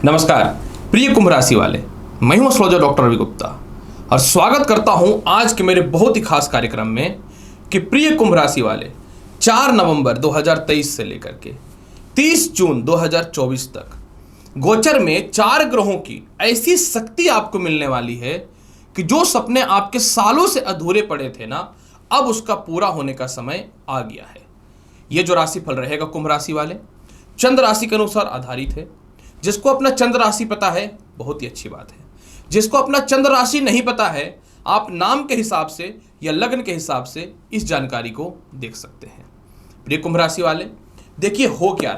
नमस्कार प्रिय कुंभ राशि वाले, मैं हूं एस्ट्रोलॉजर डॉक्टर रवि गुप्ता और स्वागत करता हूं आज के मेरे बहुत ही खास कार्यक्रम में कि प्रिय कुंभ राशि वाले 4 नवंबर 2023 से लेकर के 30 जून 2024 तक गोचर में 4 ग्रहों की ऐसी शक्ति आपको मिलने वाली है कि जो सपने आपके सालों से अधूरे पड़े थे ना, अब उसका पूरा होने का समय आ गया है। ये जो राशिफल रहेगा कुंभ राशि वाले चंद्र राशि के अनुसार आधारित है। जिसको अपना चंद्र राशि पता है बहुत ही अच्छी बात है। जिसको अपना चंद्र राशि नहीं पता है, आप नाम के हिसाब से या लग्न के हिसाब से इस जानकारी को देख सकते हैं। प्रिय कुंभ राशि वाले, देखिए हो क्या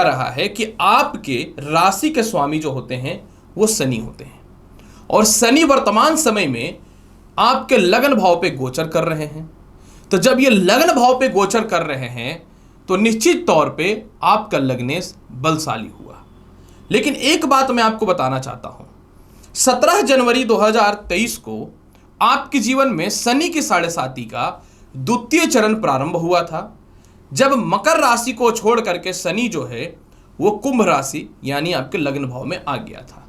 रहा है कि आपके राशि के स्वामी जो होते हैं वो शनि होते हैं और शनि वर्तमान समय में आपके लग्न भाव पे गोचर कर रहे हैं। तो जब ये लग्न भाव पे गोचर कर रहे हैं तो निश्चित तौर पे आपका लग्नेश बलशाली हुआ। लेकिन एक बात मैं आपको बताना चाहता हूं, 17 जनवरी 2023 को आपके जीवन में शनि की 7.5 का द्वितीय चरण प्रारंभ हुआ था, जब मकर राशि को छोड़ करके शनि जो है वो कुंभ राशि यानी आपके लग्न भाव में आ गया था।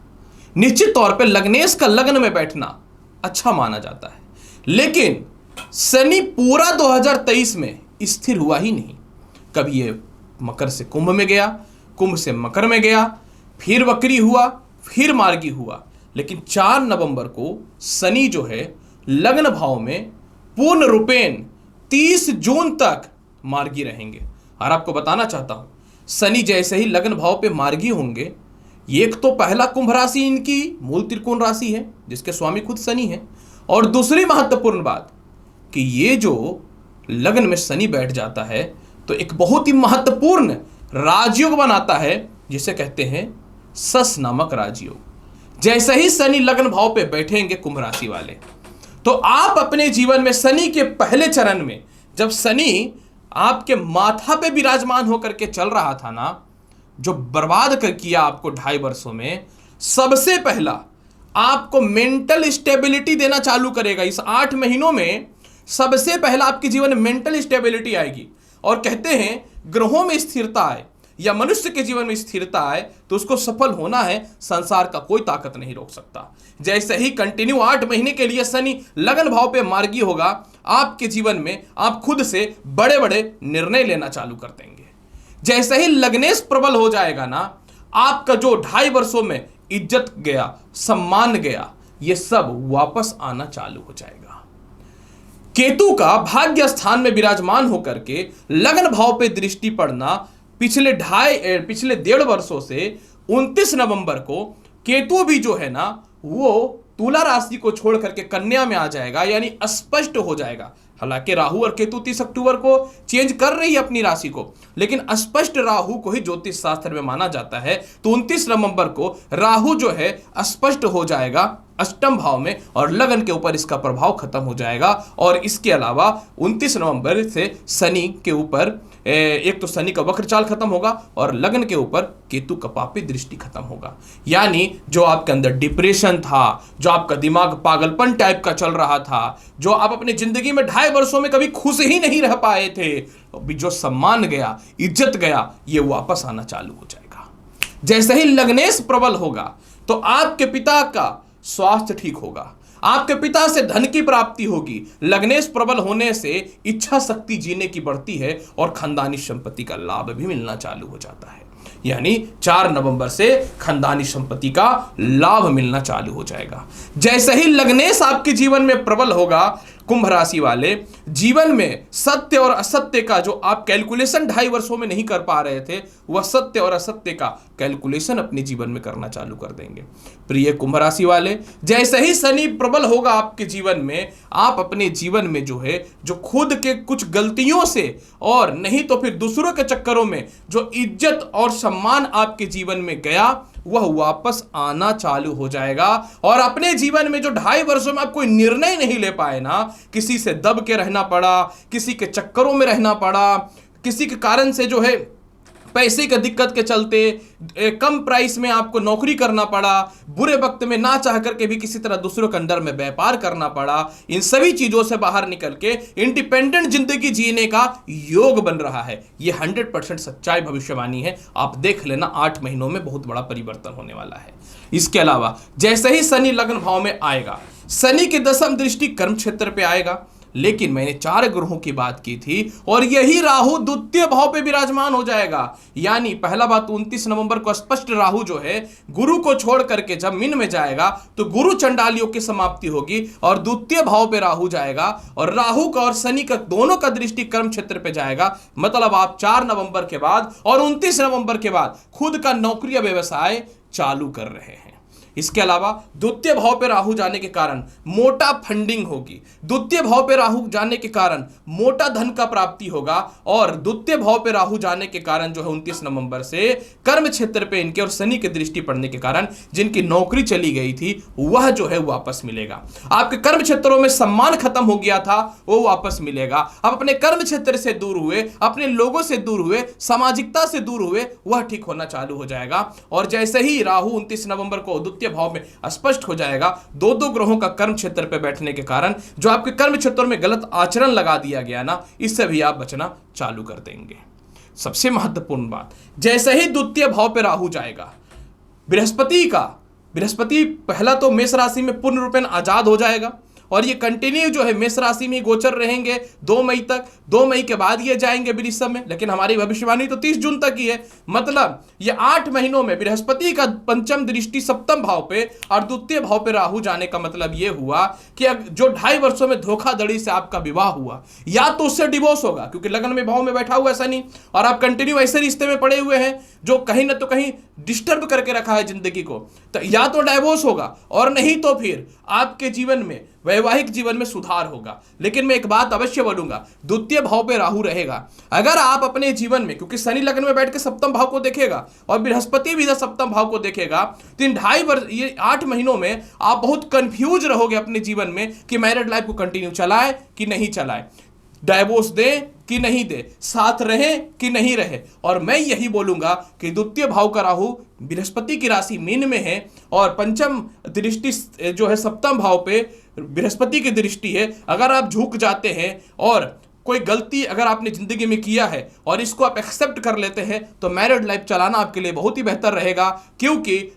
निश्चित तौर पे लग्नेश का लग्न में बैठना अच्छा माना जाता है, लेकिन शनि पूरा 2023 में स्थिर हुआ ही नहीं। कभी ये मकर से कुंभ में गया, कुंभ से मकर में गया, फिर वक्री हुआ, फिर मार्गी हुआ, लेकिन 4 नवंबर को शनि जो है लग्न भाव में पूर्ण रूपेण 30 जून तक मार्गी रहेंगे। और आपको बताना चाहता हूं, शनि जैसे ही लग्न भाव पे मार्गी होंगे, एक तो पहला कुंभ राशि इनकी मूल त्रिकोण राशि है जिसके स्वामी खुद शनि है, और दूसरी महत्वपूर्ण बात कि ये जो लग्न में शनि बैठ जाता है तो एक बहुत ही महत्वपूर्ण राजयोग बनाता है जिसे कहते हैं सस नामक राजयोग। जैसे ही शनि लग्न भाव पे बैठेंगे कुंभ राशि वाले, तो आप अपने जीवन में शनि के पहले चरण में, जब शनि आपके माथा पे विराजमान होकर के चल रहा था ना, जो बर्बाद कर किया आपको 2.5 वर्षों में, सबसे पहला आपको मेंटल स्टेबिलिटी देना चालू करेगा। इस 8 महीनों में सबसे पहला आपके जीवन में मेंटल स्टेबिलिटी आएगी। और कहते हैं ग्रहों में स्थिरता आए या मनुष्य के जीवन में स्थिरता आए तो उसको सफल होना है, संसार का कोई ताकत नहीं रोक सकता। जैसे ही कंटिन्यू 8 महीने के लिए शनि लगन भाव पे मार्गी होगा, आपके जीवन में आप खुद से बड़े बड़े निर्णय लेना चालू कर देंगे। जैसे ही लग्नेश प्रबल हो जाएगा ना, आपका जो 2.5 वर्षों में इज्जत गया, सम्मान गया, ये सब वापस आना चालू हो जाएगा। केतु का भाग्य स्थान में विराजमान होकर के लग्न भाव पे दृष्टि पड़ना पिछले 1.5 वर्षों से 29 नवंबर को केतु भी जो है ना वो तुला राशि को छोड़ करके कन्या में आ जाएगा, यानी स्पष्ट हो जाएगा। हालांकि राहु और केतु 30 अक्टूबर को चेंज कर रही है अपनी राशि को, लेकिन स्पष्ट राहु को ही ज्योतिष शास्त्र में माना जाता है। तो 29 नवंबर को राहु जो है स्पष्ट हो जाएगा अष्टम भाव में और लगन के ऊपर इसका प्रभाव खत्म हो जाएगा। और इसके अलावा 29 नवंबर से शनि के ऊपर एक तो शनि का वक्र चाल खत्म होगा और लगन के ऊपर केतु का पापी दृष्टि खत्म होगा। यानी जो आपके अंदर डिप्रेशन था, जो आपका दिमाग पागलपन टाइप का चल रहा था, जो आप अपनी जिंदगी में 2.5 वर्षों में कभी खुश ही नहीं रह पाए थे, अभी जो सम्मान गया, इज्जत गया, ये वापस आना चालू हो जाएगा। जैसे ही लग्नेश प्रबल होगा तो आपके पिता का स्वास्थ्य ठीक होगा, आपके पिता से धन की प्राप्ति होगी। लग्नेश प्रबल होने से इच्छा शक्ति जीने की बढ़ती है और खानदानी संपत्ति का लाभ भी मिलना चालू हो जाता है। यानी 4 नवंबर से खानदानी संपत्ति का लाभ मिलना चालू हो जाएगा। जैसे ही लग्नेश आपके जीवन में प्रबल होगा, कुंभ राशि वाले जीवन में सत्य और असत्य का जो आप कैलकुलेशन 2.5 वर्षों में नहीं कर पा रहे थे, वह सत्य और असत्य का कैलकुलेशन अपने जीवन में करना चालू कर देंगे। प्रिय कुंभ राशि वाले, जैसे ही शनि प्रबल होगा आपके जीवन में, आप अपने जीवन में जो है जो खुद के कुछ गलतियों से और नहीं तो फिर दूसरों के चक्करों में जो इज्जत और सम्मान आपके जीवन में गया, वह वापस आना चालू हो जाएगा। और अपने जीवन में जो 2.5 वर्षों में आप कोई निर्णय नहीं ले पाए ना, किसी से दब के रहना पड़ा, किसी के चक्करों में रहना पड़ा, किसी के कारण से जो है पैसे की दिक्कत के चलते कम प्राइस में आपको नौकरी करना पड़ा, बुरे वक्त में ना चाह करके भी किसी तरह दूसरों के अंडर में व्यापार करना पड़ा, इन सभी चीजों से बाहर निकल के इंडिपेंडेंट जिंदगी जीने का योग बन रहा है। ये 100% सच्चाई भविष्यवाणी है। आप देख लेना 8 महीनों में बहुत बड़ा परिवर्तन होने वाला है। इसके अलावा जैसे ही शनि लग्न भाव में आएगा, शनि की दशम दृष्टि कर्म क्षेत्र पे आएगा, लेकिन मैंने 4 ग्रहों की बात की थी और यही राहु द्वितीय भाव पे विराजमान हो जाएगा। यानी पहला बात 29 नवंबर को स्पष्ट राहु जो है गुरु को छोड़ करके जब मीन में जाएगा तो गुरु चंडालियों की समाप्ति होगी और द्वितीय भाव पे राहु जाएगा और राहु का और शनि का दोनों का दृष्टि कर्म क्षेत्र पे जाएगा। मतलब आप 4 नवंबर के बाद और 29 नवंबर के बाद खुद का नौकरी या व्यवसाय चालू कर रहे हैं। इसके अलावा द्वितीय भाव पे राहु जाने के कारण मोटा फंडिंग होगी, द्वितीय भाव पे राहु जाने के कारण मोटा धन का प्राप्ति होगा और द्वितीय भाव पे राहु जाने के कारण जो है 29 नवंबर से कर्म क्षेत्र पे इनके और शनि की दृष्टि पड़ने के कारण जिनकी नौकरी चली गई थी वह जो है वापस मिलेगा। आपके कर्म क्षेत्रों में सम्मान खत्म हो गया था वो वापस मिलेगा। आप अपने कर्म क्षेत्र से दूर हुए, अपने लोगों से दूर हुए, सामाजिकता से दूर हुए, वह ठीक होना चालू हो जाएगा। और जैसे ही राहु 29 नवंबर को भाव में स्पष्ट हो जाएगा, दो ग्रहों का कर्म क्षेत्र पे बैठने के कारण जो आपके कर्म क्षेत्र में गलत आचरण लगा दिया गया ना, इससे भी आप बचना चालू कर देंगे। सबसे महत्वपूर्ण बात, जैसे ही द्वितीय भाव पे राहु जाएगा, बृहस्पति पहला तो मेष राशि में पूर्ण रूपेण आजाद हो जाएगा और ये कंटिन्यू जो है मेष राशि में गोचर रहेंगे 2 मई तक। 2 मई के बाद ये जाएंगे वृषभ में, लेकिन हमारी भविष्यवाणी तो 30 जून तक ही है। मतलब ये 8 महीनों में बृहस्पति का पंचम दृष्टि सप्तम भाव पे और द्वितीय भाव पे राहु जाने का मतलब ये हुआ कि जो 2.5 वर्षों में धोखाधड़ी से आपका विवाह हुआ या तो उससे डिवोर्स होगा, क्योंकि लग्न में भाव में बैठा हुआ है शनि और आप कंटिन्यू ऐसे रिश्ते में पड़े हुए हैं जो कहीं ना तो कहीं डिस्टर्ब करके रखा है जिंदगी को, तो या तो डाइवोर्स होगा और नहीं तो फिर आपके जीवन में वैवाहिक जीवन में सुधार होगा। लेकिन मैं एक बात अवश्य बोलूंगा, द्वितीय भाव पे राहु रहेगा। अगर आप अपने जीवन में, क्योंकि शनि लग्न में बैठ के सप्तम भाव को देखेगा और बृहस्पति भी सप्तम भाव को देखेगा, तो इन 2.5 वर्ष ये 8 महीनों में आप बहुत कंफ्यूज रहोगे अपने जीवन में कि मैरिड लाइफ को कंटिन्यू चलाए कि नहीं चलाए, डाइवोर्स दे कि नहीं दे, साथ रहे कि नहीं रहे। और मैं यही बोलूंगा कि द्वितीय भाव का राहु बृहस्पति की राशि मीन में है और पंचम दृष्टि जो है सप्तम भाव पे बृहस्पति की दृष्टि है। अगर आप झुक जाते हैं और कोई गलती अगर आपने जिंदगी में किया है और इसको आप एक्सेप्ट कर लेते हैं तो मैरिड लाइफ चलाना आपके लिए बहुत ही बेहतर रहेगा, क्योंकि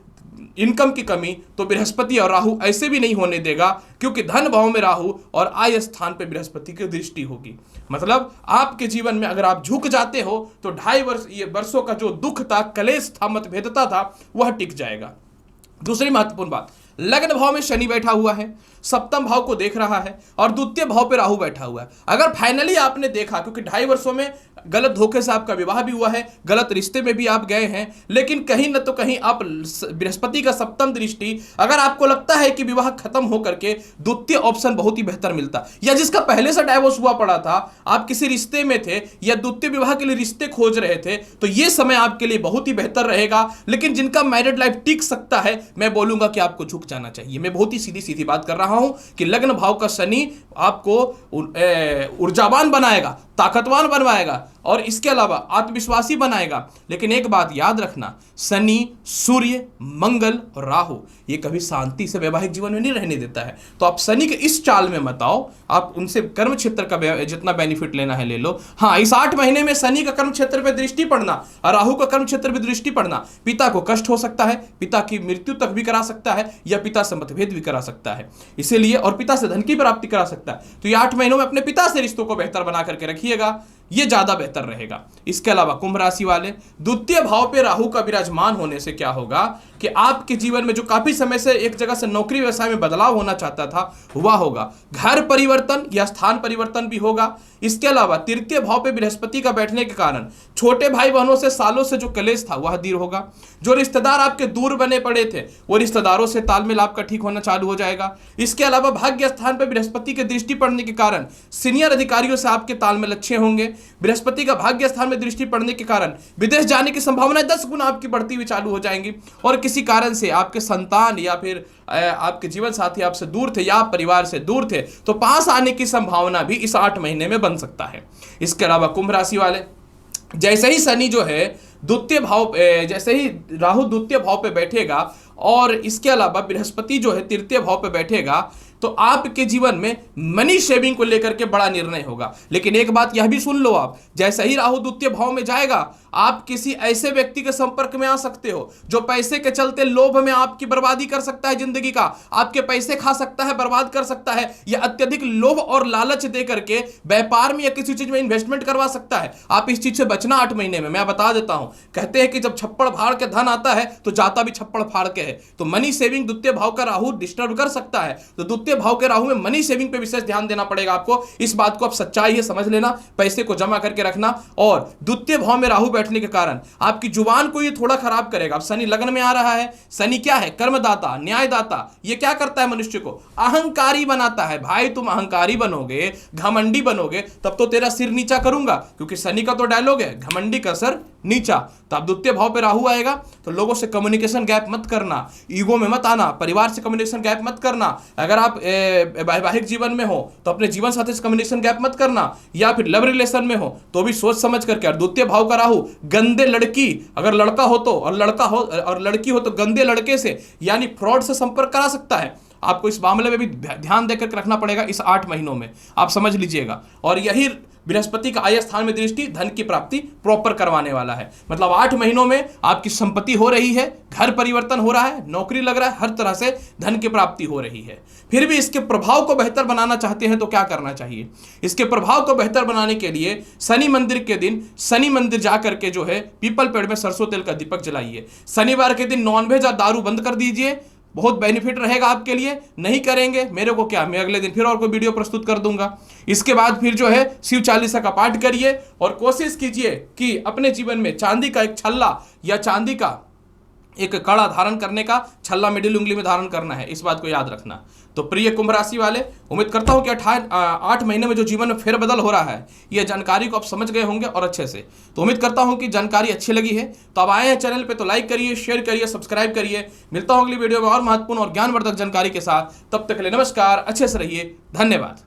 इनकम की कमी तो बृहस्पति और राहु ऐसे भी नहीं होने देगा, क्योंकि धन भाव में राहु और आय स्थान पे बृहस्पति की दृष्टि होगी। मतलब आपके जीवन में अगर आप झुक जाते हो तो 2.5 वर्षों का जो दुख था, कलेश था, मतभेदता था, वह टिक जाएगा। दूसरी महत्वपूर्ण बात, लग्न भाव में शनि बैठा हुआ है, सप्तम भाव को देख रहा है और द्वितीय भाव पे राहु बैठा हुआ है। अगर फाइनली आपने देखा, क्योंकि 2.5 वर्षों में गलत धोखे से आपका विवाह भी हुआ है, गलत रिश्ते में भी आप गए हैं, लेकिन कहीं न तो कहीं आप बृहस्पति का सप्तम दृष्टि, अगर आपको लगता है कि विवाह खत्म होकर के द्वितीय ऑप्शन बहुत ही बेहतर मिलता, या जिसका पहले से डाइवोर्स हुआ पड़ा था, आप किसी रिश्ते में थे या द्वितीय विवाह के लिए रिश्ते खोज रहे थे, तो ये समय आपके लिए बहुत ही बेहतर रहेगा। लेकिन जिनका मैरिड लाइफ टिक सकता है, मैं बोलूंगा कि आपको झुक जाना चाहिए। मैं बहुत ही सीधी सीधी बात कर रहा हूं कि लग्न भाव का शनि आपको ऊर्जावान बनाएगा, ताकतवान बनवाएगा और इसके अलावा आत्मविश्वासी बनाएगा। लेकिन एक बात याद रखना, शनि, सूर्य, मंगल और राहु ये कभी शांति से वैवाहिक जीवन में नहीं रहने देता है। तो आप शनि के इस चाल में मत आओ, आप उनसे कर्म क्षेत्र का जितना बेनिफिट लेना है ले लो। हाँ, इस 8 महीने में शनि का कर्म क्षेत्र पे दृष्टि पड़ना और राहु का कर्म क्षेत्र पे दृष्टि पड़ना पिता को कष्ट हो सकता है, पिता की मृत्यु तक भी करा सकता है या पिता से मतभेद भी करा सकता है, इसीलिए और पिता से धन की प्राप्ति करा सकता है। तो ये 8 महीनों में अपने पिता से रिश्तों को बेहतर बना करके रखिएगा, ये ज्यादा बेहतर रहेगा। इसके अलावा कुंभ राशि वाले, द्वितीय भाव पे राहु का विराजमान होने से क्या होगा कि आपके जीवन में जो काफी समय से एक जगह से नौकरी व्यवसाय में बदलाव होना चाहता था वह होगा, घर परिवर्तन या स्थान परिवर्तन भी होगा। इसके अलावा तृतीय भाव पे बृहस्पति का बैठने के कारण छोटे भाई बहनों से सालों से जो कलेश था वह दूर होगा। जो रिश्तेदार आपके दूर बने पड़े थे वो रिश्तेदारों से तालमेल आपका ठीक होना चालू हो जाएगा। इसके अलावा भाग्य स्थान पर बृहस्पति की दृष्टि पड़ने के कारण सीनियर अधिकारियों से आपके तालमेल अच्छे होंगे। बृहस्पति का भाग्य स्थान में दृष्टि पड़ने के कारण विदेश जाने की संभावनाएं 10 गुना आपकी बढ़ती हुई चालू हो जाएंगी और किसी कारण से आपके संतान या फिर आपके जीवन साथी आपसे दूर थे या आप परिवार से दूर थे तो पास आने की संभावना भी इस 8 महीने में बन सकता है। इसके अलावा कुंभ राशि वाले, जैसे ही शनि जो है द्वितीय भाव जैसे ही राहु द्वितीय भाव पे बैठेगा और इसके अलावा बृहस्पति जो है तृतीय भाव पे बैठेगा, तो आपके जीवन में मनी सेविंग को लेकर के बड़ा निर्णय होगा। लेकिन एक बात यह भी सुन लो, आप जैसे ही राहु द्वितीय भाव में जाएगा आप किसी ऐसे व्यक्ति के संपर्क में आ सकते हो जो पैसे के चलते लोभ में आपकी बर्बादी कर सकता है, जिंदगी का आपके पैसे खा सकता है, बर्बाद कर सकता है, या अत्यधिक लोभ और लालच दे करके व्यापार में या किसी चीज में इन्वेस्टमेंट करवा सकता है। आप इस चीज से बचना 8 महीने में, मैं बता देता हूं। कहते हैं कि जब छप्पड़ फाड़ के धन आता है तो जाता भी छप्पड़ फाड़ के है। तो मनी सेविंग द्वितीय भाव का राहु डिस्टर्ब कर सकता है, तो द्वितीय भाव के राहु में मनी सेविंग पे विशेष ध्यान देना पड़ेगा आपको। इस बात को आप सच्चाई है, समझ लेना, पैसे को जमा करके रखना। और द्वितीय भाव में राहु बैठने के कारण आपकी जुबान को ये थोड़ा खराब करेगा। अब शनि लग्न में आ रहा है, शनि क्या है? कर्मदाता, न्यायदाता। ये क्या करता है? मनुष्य को अहंकारी बनाता है। भाई तुम अहंकारी बनोगे, घमंडी बनोगे, तब तो तेरा सिर नीचा करूंगा, क्योंकि शनि का तो डायलॉग है घमंडी का सर नीचा। तो अब द्वितीय भाव पे राहु आएगा तो लोगों से कम्युनिकेशन गैप मत करना, ईगो में मत आना, परिवार से कम्युनिकेशन गैप मत करना। अगर आप वैवाहिक जीवन में हो तो अपने जीवन साथी से कम्युनिकेशन गैप मत करना, या फिर लव रिलेशन में हो तो भी सोच समझ करके। और द्वितीय भाव का राहु गंदे लड़की, अगर लड़का हो तो, और लड़का हो और लड़की हो तो गंदे लड़के से यानी फ्रॉड से संपर्क करा सकता है। आपको इस मामले में भी ध्यान देकर रखना पड़ेगा इस 8 महीनों में, आप समझ लीजिएगा। और यही बृहस्पति का आय स्थान में दृष्टि धन की प्राप्ति प्रॉपर करवाने वाला है। मतलब 8 महीनों में आपकी संपत्ति हो रही है, घर परिवर्तन हो रहा है, नौकरी लग रहा है, हर तरह से धन की प्राप्ति हो रही है। फिर भी इसके प्रभाव को बेहतर बनाना चाहते हैं तो क्या करना चाहिए? इसके प्रभाव को बेहतर बनाने के लिए शनि मंदिर के दिन शनि मंदिर जाकर के जो है पीपल पेड़ में सरसों तेल का दीपक जलाइए। शनिवार के दिन नॉनवेज और दारू बंद कर दीजिए, बहुत बेनिफिट रहेगा आपके लिए। नहीं करेंगे मेरे को क्या, मैं अगले दिन फिर और कोई वीडियो प्रस्तुत कर दूंगा। इसके बाद फिर जो है शिव चालीसा का पाठ करिए और कोशिश कीजिए कि अपने जीवन में चांदी का एक छल्ला या चांदी का एक कड़ा धारण करने का, छल्ला मिडिल उंगली में धारण करना है, इस बात को याद रखना। तो प्रिय कुंभ राशि वाले, उम्मीद करता हूं कि 8 महीने में जो जीवन में फेरबदल हो रहा है ये जानकारी को आप समझ गए होंगे और अच्छे से। तो उम्मीद करता हूं कि जानकारी अच्छी लगी है। तो अब आए हैं चैनल पे तो लाइक करिए, शेयर करिए, सब्सक्राइब करिए। मिलता हूं अगली वीडियो में और महत्वपूर्ण और ज्ञानवर्धक जानकारी के साथ। तब तक के लिए नमस्कार, अच्छे से रहिए, धन्यवाद।